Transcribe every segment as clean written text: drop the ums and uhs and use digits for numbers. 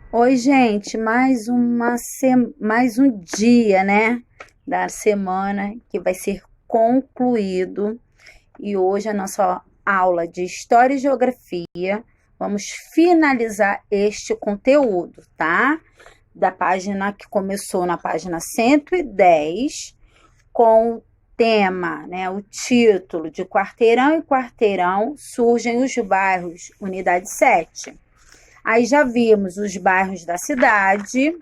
Oi, gente, mais um dia, né, da semana que vai ser concluído. E hoje a nossa aula de História e Geografia, vamos finalizar este conteúdo, tá? Da página que começou na página 110, com o tema, né, o título de Quarteirão e Quarteirão surgem os bairros, unidade 7. Aí já vimos os bairros da cidade,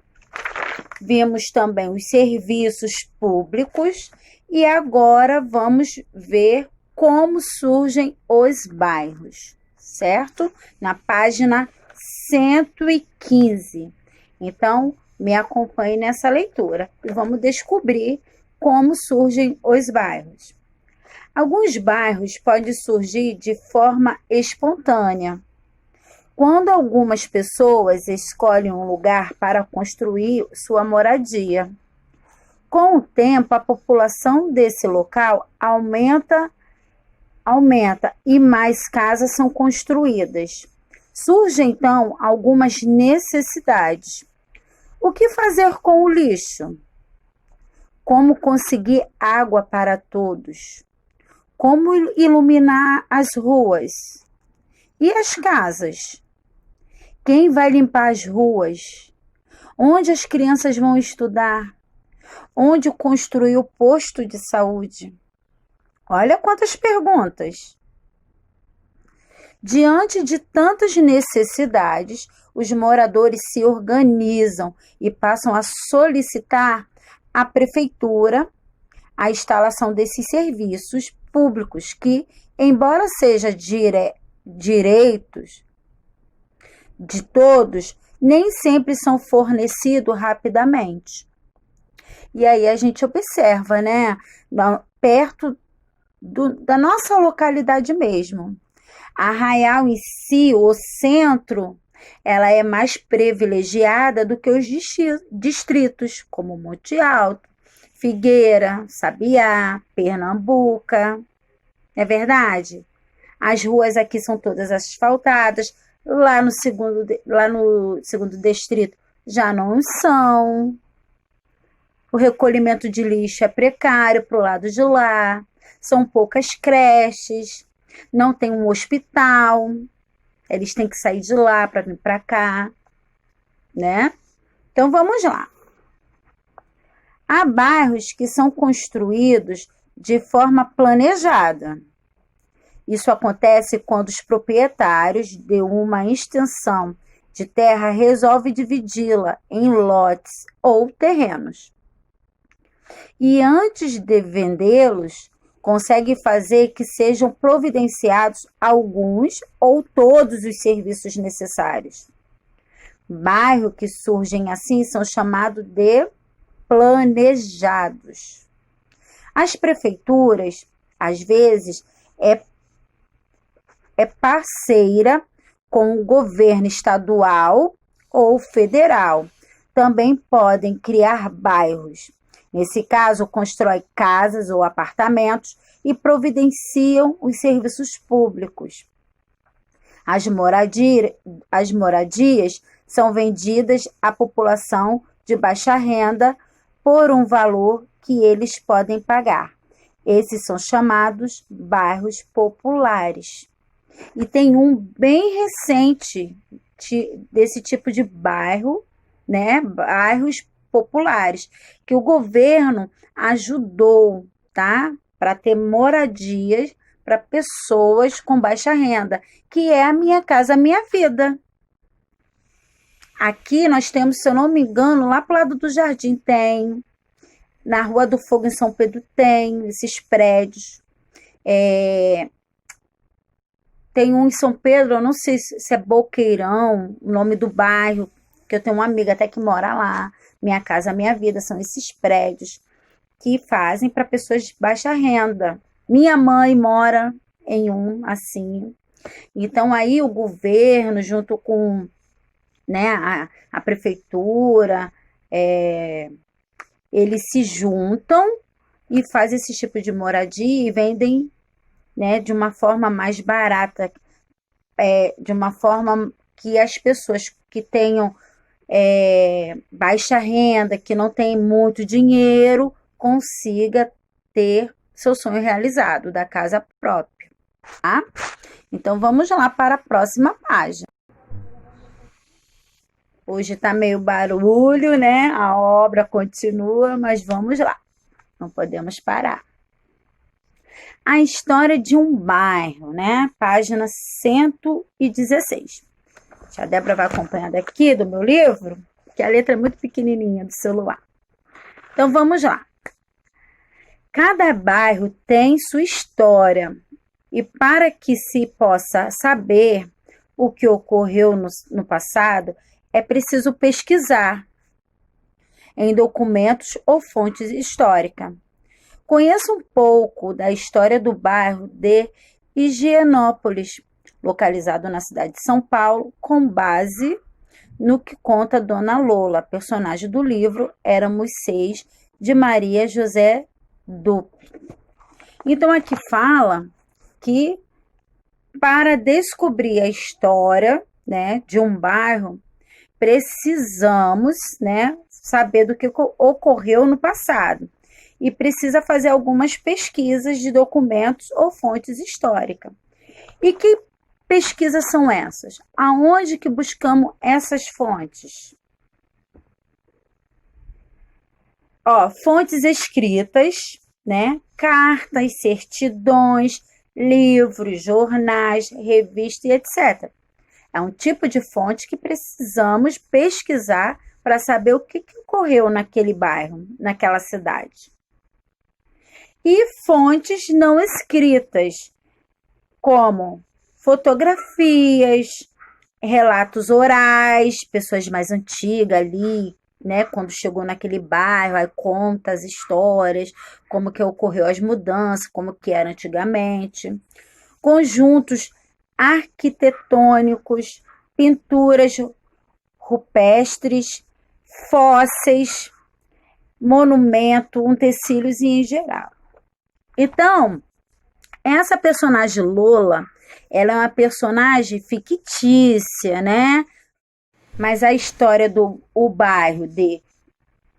vimos também os serviços públicos e agora vamos ver como surgem os bairros, certo? Na página 115. Então, me acompanhe nessa leitura e vamos descobrir como surgem os bairros. Alguns bairros podem surgir de forma espontânea, quando algumas pessoas escolhem um lugar para construir sua moradia. Com o tempo, a população desse local aumenta e mais casas são construídas. Surgem, então, algumas necessidades. O que fazer com o lixo? Como conseguir água para todos? Como iluminar as ruas? E as casas? Quem vai limpar as ruas? Onde as crianças vão estudar? Onde construir o posto de saúde? Olha quantas perguntas! Diante de tantas necessidades, os moradores se organizam e passam a solicitar à prefeitura a instalação desses serviços públicos que, embora sejam direitos de todos, nem sempre são fornecidos rapidamente. E aí a gente observa, né, perto da nossa localidade mesmo. Arraial em si, o centro, ela é mais privilegiada do que os distritos, como Monte Alto, Figueira, Sabiá, Pernambuca. É verdade? As ruas aqui são todas asfaltadas, lá no segundo distrito já não são. O recolhimento de lixo é precário para o lado de lá. São poucas creches. Não tem um hospital. Eles têm que sair de lá para vir para cá, né? Então vamos lá. Há bairros que são construídos de forma planejada. Isso acontece quando os proprietários de uma extensão de terra resolvem dividi-la em lotes ou terrenos. E antes de vendê-los, consegue fazer que sejam providenciados alguns ou todos os serviços necessários. Bairros que surgem assim são chamados de planejados. As prefeituras, às vezes, é parceira com o governo estadual ou federal. Também podem criar bairros. Nesse caso, constrói casas ou apartamentos e providenciam os serviços públicos. As moradias são vendidas à população de baixa renda por um valor que eles podem pagar. Esses são chamados bairros populares. E tem um bem recente desse tipo de bairro, né? Bairros populares, que o governo ajudou, tá? Para ter moradias para pessoas com baixa renda, que é a Minha Casa Minha Vida. Aqui nós temos, se eu não me engano, lá para o lado do Jardim tem, na Rua do Fogo em São Pedro tem esses prédios. Tem um em São Pedro, eu não sei se é Boqueirão, o nome do bairro, que eu tenho uma amiga até que mora lá. Minha Casa Minha Vida, são esses prédios que fazem para pessoas de baixa renda. Minha mãe mora em um assim. Então, aí o governo, junto com, né, a prefeitura, eles se juntam e fazem esse tipo de moradia e vendem, né, de uma forma mais barata, de uma forma que as pessoas que tenham baixa renda, que não tem muito dinheiro, consiga ter seu sonho realizado da casa própria, tá? Então, vamos lá para a próxima página. Hoje tá meio barulho, né? A obra continua, mas vamos lá. Não podemos parar. A história de um bairro, né? Página 116. A Débora vai acompanhando aqui do meu livro, que a letra é muito pequenininha do celular. Então, vamos lá. Cada bairro tem sua história. E para que se possa saber o que ocorreu no passado, é preciso pesquisar em documentos ou fontes históricas. Conheça um pouco da história do bairro de Higienópolis, localizado na cidade de São Paulo, com base no que conta Dona Lola, personagem do livro Éramos Seis, de Maria José Dupe. Então, aqui fala que para descobrir a história, né, de um bairro, precisamos, né, saber do que ocorreu no passado e precisa fazer algumas pesquisas de documentos ou fontes históricas. E que pesquisas são essas? Aonde que buscamos essas fontes? Fontes escritas, né, cartas, certidões, livros, jornais, revistas e etc. É um tipo de fonte que precisamos pesquisar para saber o que ocorreu naquele bairro, naquela cidade. E fontes não escritas, como fotografias, relatos orais, pessoas mais antigas ali, né, quando chegou naquele bairro, aí conta as histórias, como que ocorreu as mudanças, como que era antigamente. Conjuntos arquitetônicos, pinturas rupestres, fósseis, monumento, utensílios e em geral. Então, essa personagem Lola, ela é uma personagem fictícia, né? Mas a história do bairro de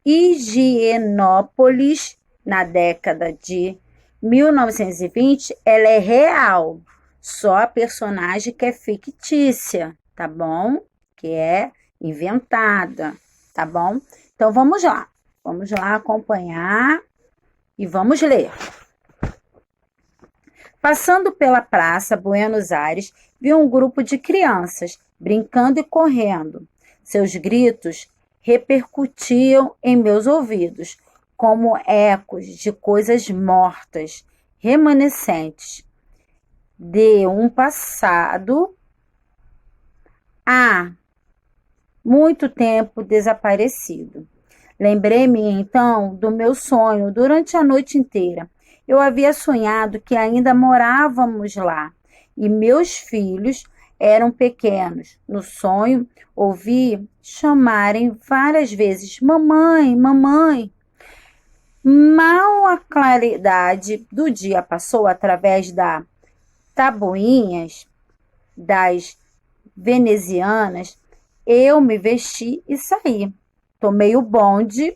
Higienópolis, na década de 1920, ela é real. Só a personagem que é fictícia, tá bom? Que é inventada, tá bom? Então, vamos lá. Vamos lá acompanhar e vamos ler. Passando pela praça Buenos Aires, vi um grupo de crianças brincando e correndo. Seus gritos repercutiam em meus ouvidos, como ecos de coisas mortas, remanescentes de um passado há muito tempo desaparecido. Lembrei-me então do meu sonho durante a noite inteira. Eu havia sonhado que ainda morávamos lá e meus filhos eram pequenos. No sonho, ouvi chamarem várias vezes: mamãe, mamãe. Mal a claridade do dia passou através das tabuinhas das venezianas, eu me vesti e saí. Tomei o bonde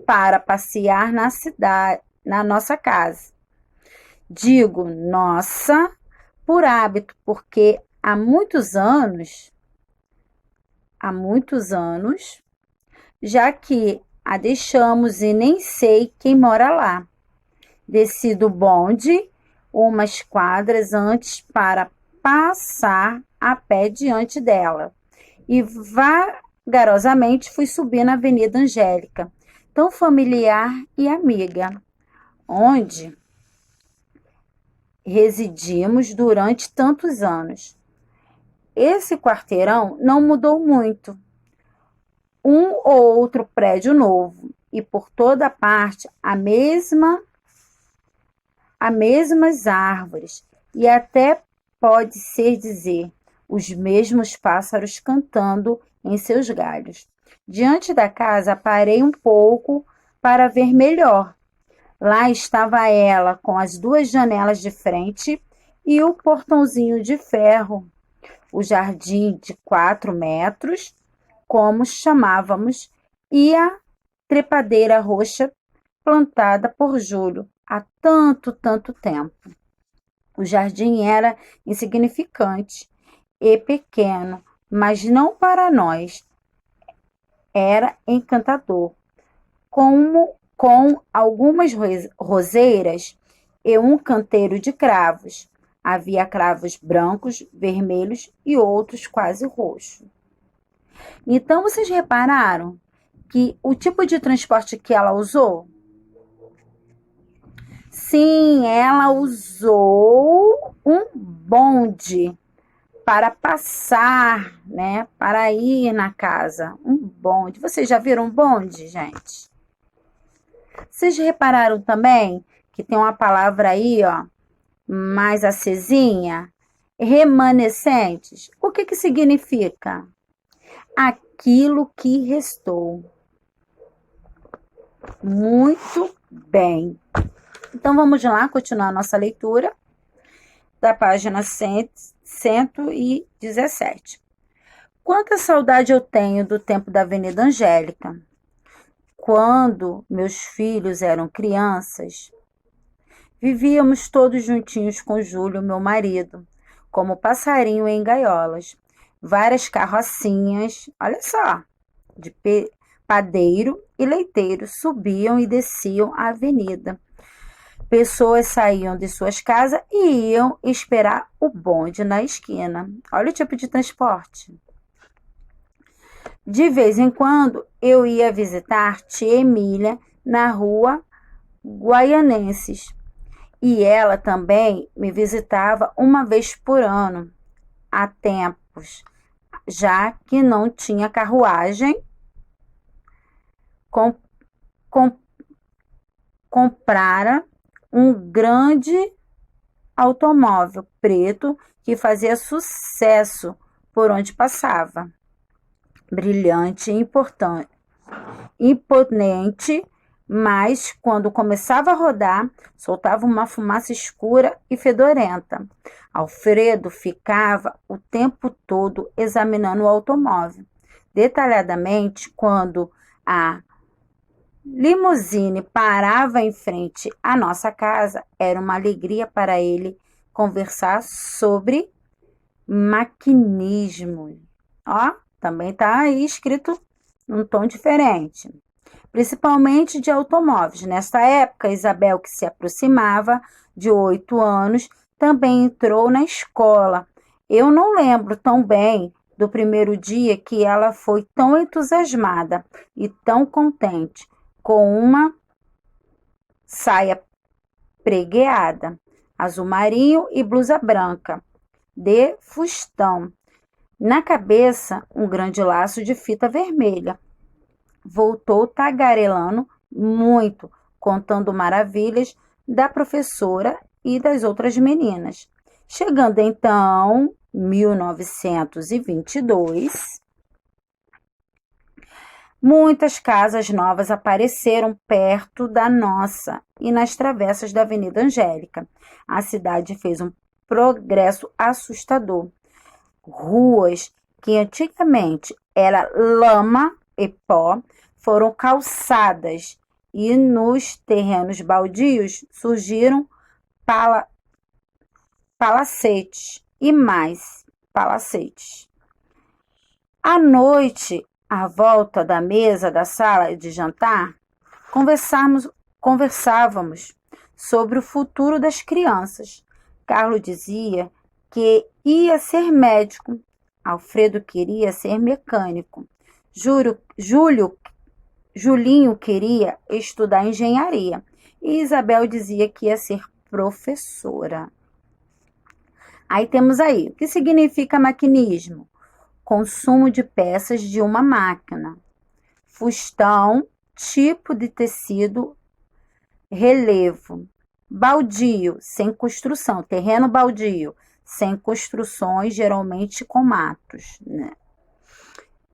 para passear na cidade, na nossa casa. Digo nossa por hábito, porque há muitos anos, já que a deixamos e nem sei quem mora lá. Desci do bonde umas quadras antes para passar a pé diante dela e vagarosamente fui subir na Avenida Angélica, tão familiar e amiga, onde residimos durante tantos anos. Esse quarteirão não mudou muito. Um ou outro prédio novo e por toda parte as mesmas árvores e até pode ser dizer os mesmos pássaros cantando em seus galhos. Diante da casa parei um pouco para ver melhor. Lá estava ela com as duas janelas de frente e o portãozinho de ferro. O jardim de 4 metros como chamávamos, e a trepadeira roxa plantada por Júlio há tanto tempo. O jardim era insignificante e pequeno, mas não para nós. Era encantador, com algumas roseiras e um canteiro de cravos. Havia cravos brancos, vermelhos e outros quase roxos. Então, vocês repararam que o tipo de transporte que ela usou? Sim, ela usou um bonde para passar, né? Para ir na casa. Um bonde. Vocês já viram um bonde, gente? Vocês repararam também que tem uma palavra aí, ó, mais acesinha? Remanescentes. O que significa? Aquilo que restou. Muito bem. Então, vamos lá, continuar a nossa leitura da página 117. Quanta saudade eu tenho do tempo da Avenida Angélica. Quando meus filhos eram crianças, vivíamos todos juntinhos com Júlio, meu marido, como passarinho em gaiolas. Várias carrocinhas, olha só, de padeiro e leiteiro subiam e desciam a avenida. Pessoas saíam de suas casas e iam esperar o bonde na esquina. Olha o tipo de transporte. De vez em quando, eu ia visitar tia Emília na rua Guaianenses. E ela também me visitava uma vez por ano, há tempos, já que não tinha carruagem, comprara um grande automóvel preto que fazia sucesso por onde passava. Brilhante e imponente, mas quando começava a rodar, soltava uma fumaça escura e fedorenta. Alfredo ficava o tempo todo examinando o automóvel. Detalhadamente, quando a limusine parava em frente à nossa casa, era uma alegria para ele conversar sobre maquinismo. Ó, também está aí escrito num tom diferente. Principalmente de automóveis. Nesta época, Isabel, que se aproximava de 8 anos, também entrou na escola. Eu não lembro tão bem do primeiro dia que ela foi tão entusiasmada e tão contente, com uma saia pregueada, azul marinho e blusa branca, de fustão. Na cabeça, um grande laço de fita vermelha. Voltou tagarelando muito, contando maravilhas da professora e das outras meninas. Chegando então 1922, muitas casas novas apareceram perto da nossa e nas travessas da Avenida Angélica. A cidade fez um progresso assustador. Ruas que antigamente era lama e pó foram calçadas e nos terrenos baldios surgiram palacetes e mais palacetes. À noite, à volta da mesa da sala de jantar, conversávamos sobre o futuro das crianças. Carlos dizia que ia ser médico. Alfredo queria ser mecânico. Julinho queria estudar engenharia. E Isabel dizia que ia ser professora. Aí temos aí, o que significa maquinismo? Consumo de peças de uma máquina. Fustão, tipo de tecido, relevo. Baldio, sem construção. Terreno baldio, sem construções, geralmente com matos, né?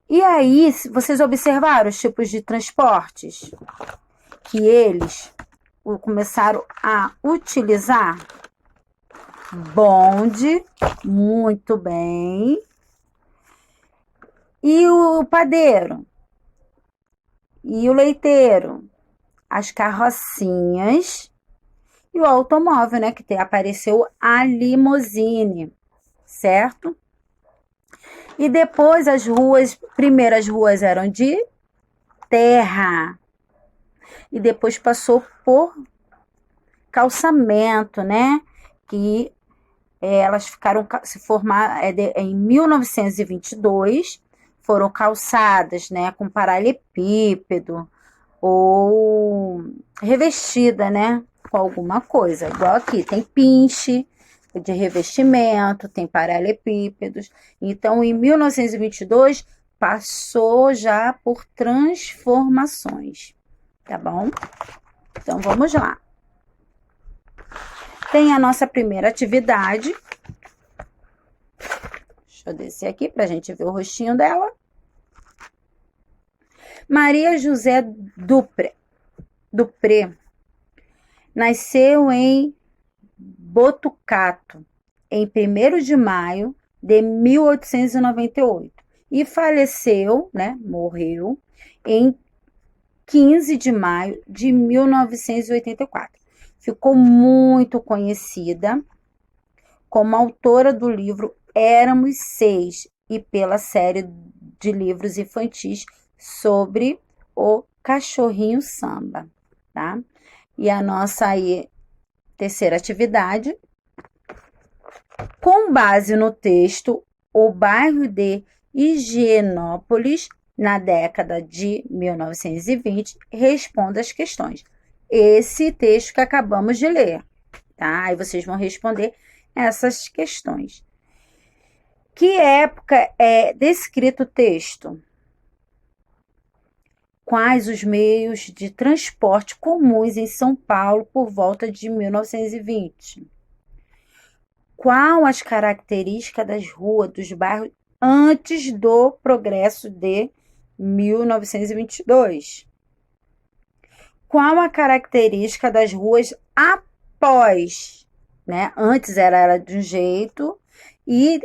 E aí, vocês observaram os tipos de transportes que eles começaram a utilizar? Bonde, muito bem. E o padeiro? E o leiteiro? As carrocinhas e o automóvel, né? Que apareceu a limusine, certo? E depois primeiras ruas eram de terra. E depois passou por calçamento, né? Que elas ficaram se formar em 1922, foram calçadas, né, com paralelepípedo ou revestida, né, com alguma coisa. Igual aqui tem pinche de revestimento, tem paralelepípedos. Então, em 1922 passou já por transformações, tá bom? Então, vamos lá. Tem a nossa primeira atividade. Deixa eu descer aqui para a gente ver o rostinho dela. Maria José Dupré nasceu em Botucato, em 1º de maio de 1898 e faleceu, né, morreu, em 15 de maio de 1984. Ficou muito conhecida como autora do livro Éramos Seis e pela série de livros infantis sobre o cachorrinho samba, tá? E a nossa aí, terceira atividade, com base no texto O Bairro de Higienópolis, na década de 1920, responda as questões. Esse texto que acabamos de ler, tá? Aí vocês vão responder essas questões. Que época é descrito o texto? Quais os meios de transporte comuns em São Paulo por volta de 1920? Qual as características das ruas dos bairros antes do progresso de 1922? Qual a característica das ruas após, né? Antes era de um jeito e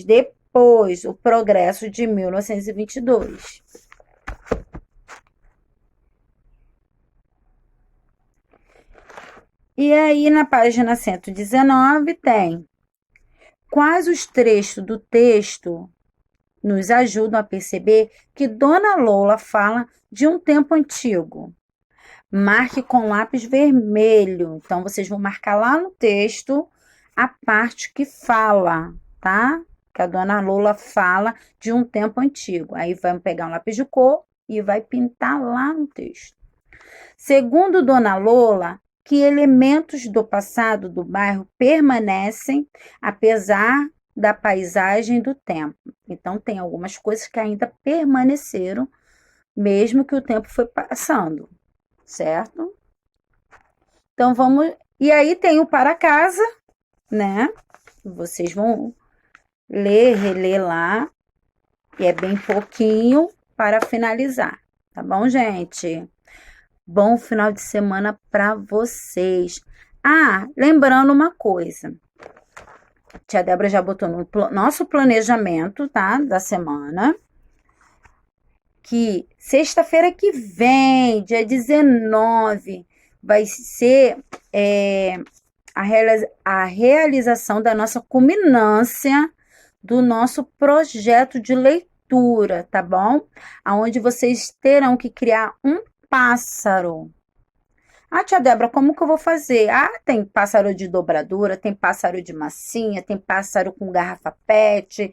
depois o progresso de 1922. E aí na página 119 tem: quais os trechos do texto nos ajudam a perceber que Dona Lola fala de um tempo antigo? Marque com lápis vermelho. Então, vocês vão marcar lá no texto a parte que fala, tá? Que a Dona Lola fala de um tempo antigo. Aí, vamos pegar um lápis de cor e vai pintar lá no texto. Segundo Dona Lola, que elementos do passado do bairro permanecem apesar da paisagem do tempo. Então, tem algumas coisas que ainda permaneceram, mesmo que o tempo foi passando. Certo? Então, vamos... E aí tem o para casa, né? Vocês vão reler lá. E é bem pouquinho para finalizar. Tá bom, gente? Bom final de semana para vocês. Ah, lembrando uma coisa. A tia Débora já botou no nosso planejamento, tá? Da semana. Que sexta-feira que vem, dia 19, vai ser a realização da nossa culminância do nosso projeto de leitura, tá bom? Onde vocês terão que criar um pássaro. Ah, tia Débora, como que eu vou fazer? Ah, tem pássaro de dobradura, tem pássaro de massinha, tem pássaro com garrafa PET.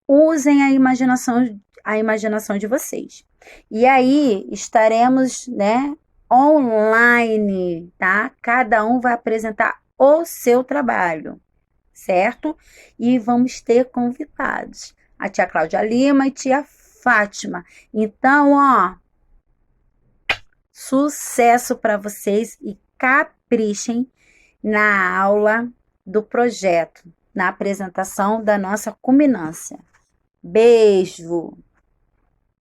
Usem a imaginação de vocês. E aí estaremos, né, online, tá? Cada um vai apresentar o seu trabalho, certo? E vamos ter convidados, a tia Cláudia Lima e tia Fátima. Então, ó, sucesso para vocês e caprichem na aula do projeto, na apresentação da nossa culminância. Beijo!